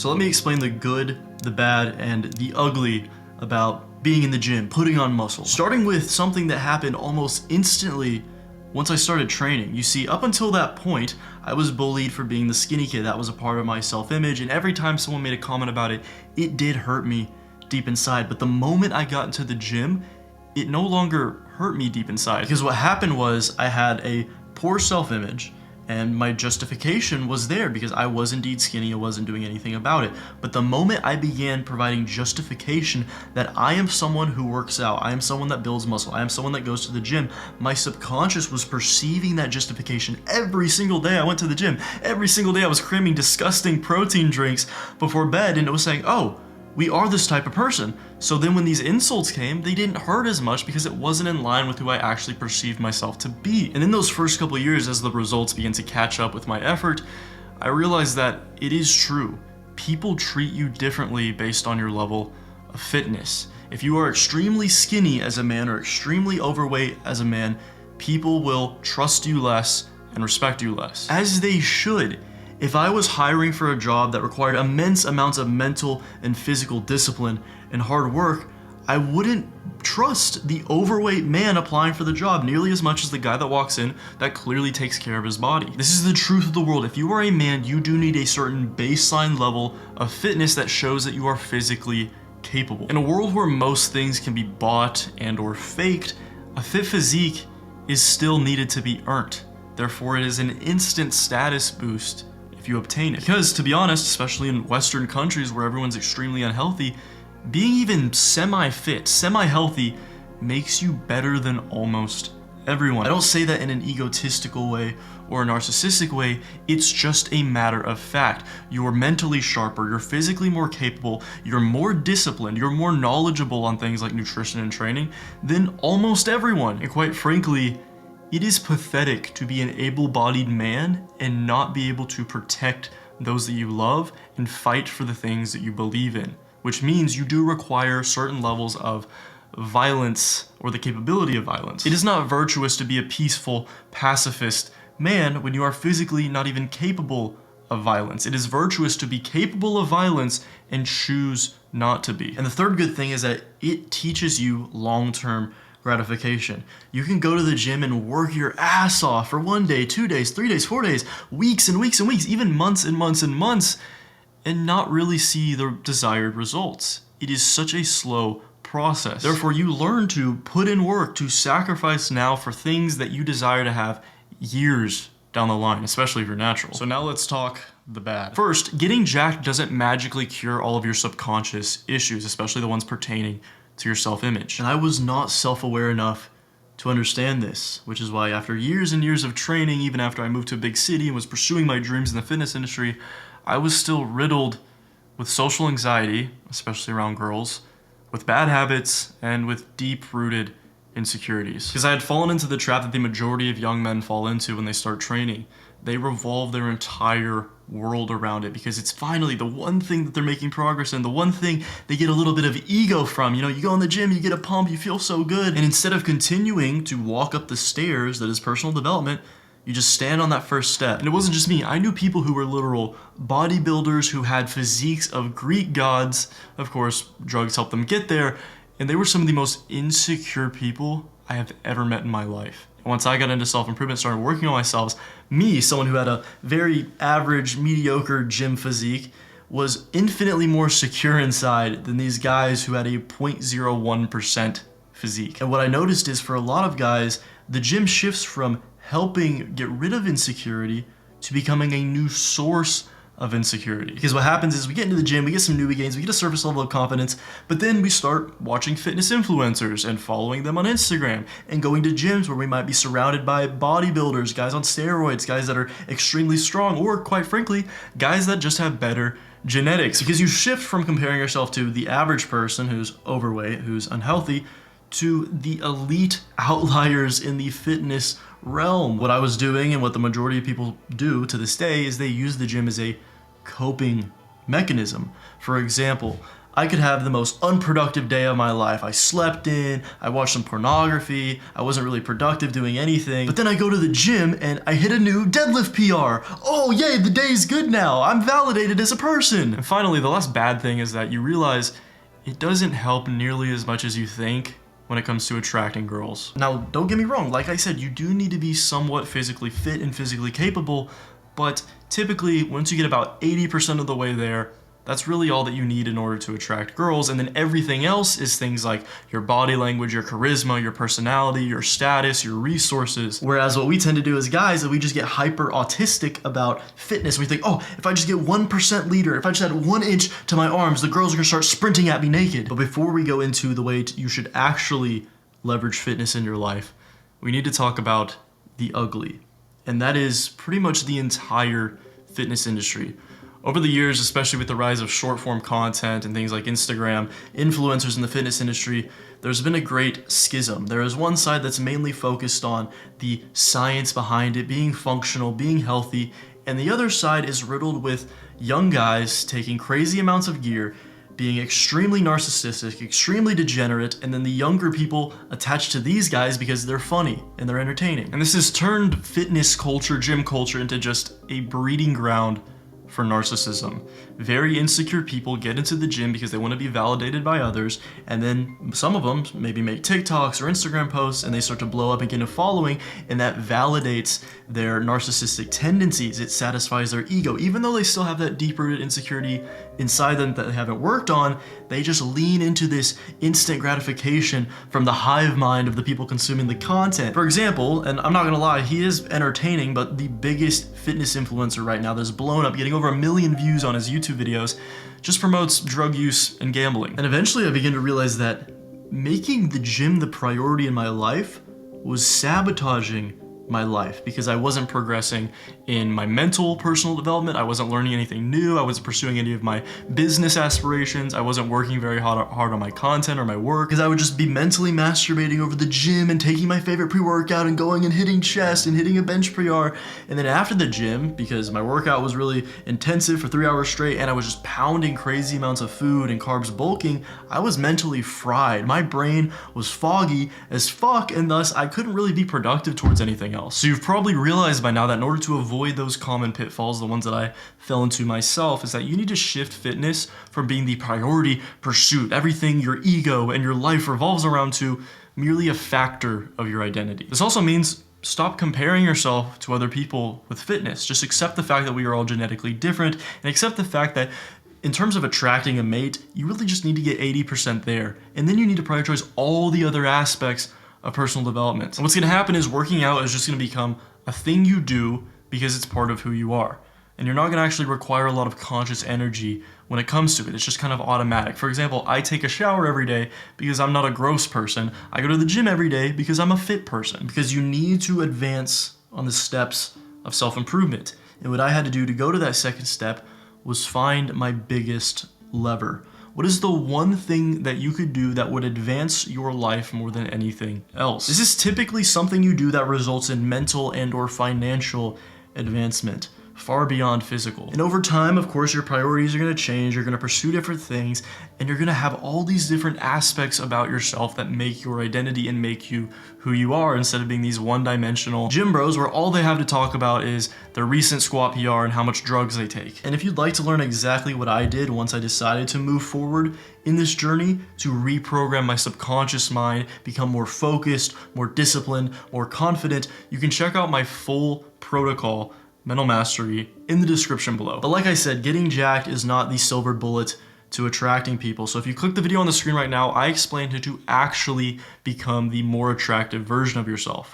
So let me explain the good, the bad, and the ugly about being in the gym, putting on muscle. Starting with something that happened almost instantly once I started training. You see, up until that point, I was bullied for being the skinny kid. That was a part of my self-image, and every time someone made a comment about it, it did hurt me deep inside. But the moment I got into the gym, it no longer hurt me deep inside. Because what happened was I had a poor self-image, and my justification was there because I was indeed skinny, I wasn't doing anything about it. But the moment I began providing justification that I am someone who works out, I am someone that builds muscle, I am someone that goes to the gym, my subconscious was perceiving that justification every single day I went to the gym. Every single day I was cramming disgusting protein drinks before bed, and it was saying, oh, we are this type of person. So then when these insults came, they didn't hurt as much because it wasn't in line with who I actually perceived myself to be. And in those first couple of years, as the results began to catch up with my effort, I realized that it is true. People treat you differently based on your level of fitness. If you are extremely skinny as a man or extremely overweight as a man, people will trust you less and respect you less. As they should. If I was hiring for a job that required immense amounts of mental and physical discipline and hard work, I wouldn't trust the overweight man applying for the job nearly as much as the guy that walks in that clearly takes care of his body. This is the truth of the world. If you are a man, you do need a certain baseline level of fitness that shows that you are physically capable. In a world where most things can be bought and or faked, a fit physique is still needed to be earned. Therefore, it is an instant status boost if you obtain it. Because to be honest, especially in Western countries where everyone's extremely unhealthy, being even semi-fit, semi-healthy makes you better than almost everyone. I don't say that in an egotistical way or a narcissistic way, it's just a matter of fact. You're mentally sharper, you're physically more capable, you're more disciplined, you're more knowledgeable on things like nutrition and training than almost everyone. And quite frankly, it is pathetic to be an able-bodied man and not be able to protect those that you love and fight for the things that you believe in, which means you do require certain levels of violence or the capability of violence. It is not virtuous to be a peaceful, pacifist man when you are physically not even capable of violence. It is virtuous to be capable of violence and choose not to be. And the third good thing is that it teaches you long-term gratification. You can go to the gym and work your ass off for 1 day, 2 days, 3 days, 4 days, weeks and weeks and weeks, even months and months and months, and not really see the desired results. It is such a slow process. Therefore, you learn to put in work, to sacrifice now for things that you desire to have years down the line, especially if you're natural. So now let's talk the bad. First, getting jacked doesn't magically cure all of your subconscious issues, especially the ones pertaining to your self-image. And I was not self-aware enough to understand this, which is why after years and years of training, even after I moved to a big city and was pursuing my dreams in the fitness industry, I was still riddled with social anxiety, especially around girls, with bad habits, and with deep-rooted insecurities. Because I had fallen into the trap that the majority of young men fall into when they start training. They revolve their entire world around it because it's finally the one thing that they're making progress in, the one thing they get a little bit of ego from. You know, you go in the gym, you get a pump, you feel so good. And instead of continuing to walk up the stairs that is personal development, you just stand on that first step. And it wasn't just me. I knew people who were literal bodybuilders who had physiques of Greek gods. Of course, drugs helped them get there. And they were some of the most insecure people I have ever met in my life. Once I got into self-improvement, started working on myself, me, someone who had a very average, mediocre gym physique, was infinitely more secure inside than these guys who had a 0.01% physique. And what I noticed is for a lot of guys, the gym shifts from helping get rid of insecurity to becoming a new source of insecurity. Because what happens is we get into the gym, we get some newbie gains, we get a surface level of confidence, but then we start watching fitness influencers and following them on Instagram and going to gyms where we might be surrounded by bodybuilders, guys on steroids, guys that are extremely strong, or quite frankly, guys that just have better genetics. Because you shift from comparing yourself to the average person who's overweight, who's unhealthy, to the elite outliers in the fitness realm. What I was doing and what the majority of people do to this day is they use the gym as a coping mechanism. For example, I could have the most unproductive day of my life. I slept in, I watched some pornography, I wasn't really productive doing anything. But then I go to the gym and I hit a new deadlift PR. Oh yay, the day's good now. I'm validated as a person. And finally, the last bad thing is that you realize it doesn't help nearly as much as you think when it comes to attracting girls. Now, don't get me wrong, like I said, you do need to be somewhat physically fit and physically capable, but typically, once you get about 80% of the way there, that's really all that you need in order to attract girls, and then everything else is things like your body language, your charisma, your personality, your status, your resources. Whereas what we tend to do as guys is we just get hyper autistic about fitness. We think, oh, if I just get 1% leader, if I just add 1 inch to my arms, the girls are gonna start sprinting at me naked. But before we go into the way you should actually leverage fitness in your life, we need to talk about the ugly. And that is pretty much the entire fitness industry. Over the years, especially with the rise of short form content and things like Instagram, influencers in the fitness industry, there's been a great schism. There is one side that's mainly focused on the science behind it, being functional, being healthy, and the other side is riddled with young guys taking crazy amounts of gear, being extremely narcissistic, extremely degenerate, and then the younger people attached to these guys because they're funny and they're entertaining. And this has turned fitness culture, gym culture, into just a breeding ground for narcissism. Very insecure people get into the gym because they want to be validated by others, and then some of them maybe make TikToks or Instagram posts and they start to blow up and get a following, and that validates their narcissistic tendencies. It satisfies their ego. Even though they still have that deep-rooted insecurity inside them that they haven't worked on, they just lean into this instant gratification from the hive mind of the people consuming the content. For example, and I'm not gonna lie, he is entertaining, but the biggest fitness influencer right now that's blown up, getting over 1 million views on his YouTube videos, just promotes drug use and gambling. And eventually I began to realize that making the gym the priority in my life was sabotaging my life because I wasn't progressing in my mental personal development. I wasn't learning anything new. I wasn't pursuing any of my business aspirations. I wasn't working very hard on my content or my work because I would just be mentally masturbating over the gym and taking my favorite pre-workout and going and hitting chest and hitting a bench PR. And then after the gym, because my workout was really intensive for 3 hours straight and I was just pounding crazy amounts of food and carbs bulking, I was mentally fried. My brain was foggy as fuck, and thus I couldn't really be productive towards anything else. So you've probably realized by now that in order to avoid those common pitfalls, the ones that I fell into myself, is that you need to shift fitness from being the priority pursuit, everything your ego and your life revolves around, to merely a factor of your identity. This also means stop comparing yourself to other people with fitness. Just accept the fact that we are all genetically different, and accept the fact that in terms of attracting a mate, you really just need to get 80% there. And then you need to prioritize all the other aspects of personal development. And what's gonna happen is working out is just gonna become a thing you do because it's part of who you are. And you're not gonna actually require a lot of conscious energy when it comes to it. It's just kind of automatic. For example, I take a shower every day because I'm not a gross person. I go to the gym every day because I'm a fit person. Because you need to advance on the steps of self-improvement. And what I had to do to go to that second step was find my biggest lever. What is the one thing that you could do that would advance your life more than anything else? This is typically something you do that results in mental and or financial advancement, far beyond physical. And over time, of course, your priorities are gonna change, you're gonna pursue different things, and you're gonna have all these different aspects about yourself that make your identity and make you who you are, instead of being these one-dimensional gym bros where all they have to talk about is their recent squat PR and how much drugs they take. And if you'd like to learn exactly what I did once I decided to move forward in this journey to reprogram my subconscious mind, become more focused, more disciplined, more confident, you can check out my full protocol, Mental Mastery, in the description below. But like I said, getting jacked is not the silver bullet to attracting people. So if you click the video on the screen right now, I explained how to actually become the more attractive version of yourself.